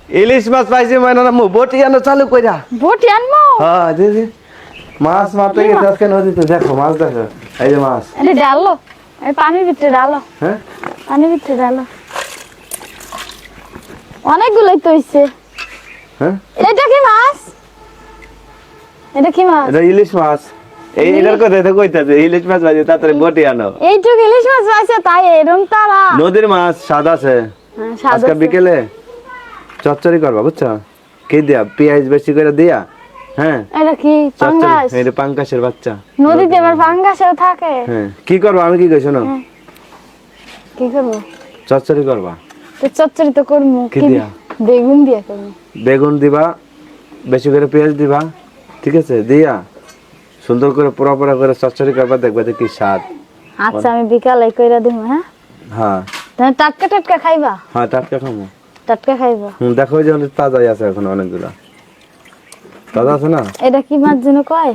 ইলিশ মাছ পাইছি মানে না বটি আনো চালু কইরা বটি আনমু হ্যাঁ দিদি মাছ মারতে গেছে আজকে নদীতে দেখো মাছ দেখো এই যে মাছ এটা ডালো এই পানির ভিতরে ডালো হ্যাঁ পানির ভিতরে ডালো অনেকগুলোই তো হইছে হ্যাঁ এটা কি মাছ এটা কি মাছ এটা ইলিশ মাছ এই এটার কথা তো কইতাছে ইলিশ মাছ পাইছি তাড়াতাড়ি বটি আনো এইটুকু ইলিশ মাছ আছে তাই এরকম তারা নদীর মাছ স্বাদ আছে আজকে বিকেলে চচ্চড়ি করবা বুঝছো কি দিয়া পেঁয়াজ বেশি করে দিয়া হ্যাঁ এটা কি পাঙ্গাস এটা পাঙ্গাসের বাচ্চা নদীতে আবার পাঙ্গাসও থাকে হ্যাঁ কি করবা আমি কি কই শোনো কি করব চচ্চড়ি করবা তো চচ্চড়ি তো করমু কি দিয়া বেগুন দিয়া করমু বেগুন দিবা বেশি করে পেঁয়াজ দিবা ঠিক আছে দিয়া সুন্দর করে পোড়া পোড়া করে চচ্চড়ি করবা দেখবা যে কি স্বাদ আচ্ছা আমি বিকালে কইরা দিমু হ্যাঁ হ্যাঁ তুমি টাটকা টাটকা খাইবা হ্যাঁ টাটকা খাবো টাটকা খাইবা দেখো যে অনেক তাজাই আছে এখন অনেকগুলা তাজা আছে না এটা কি মাছ যেন কয়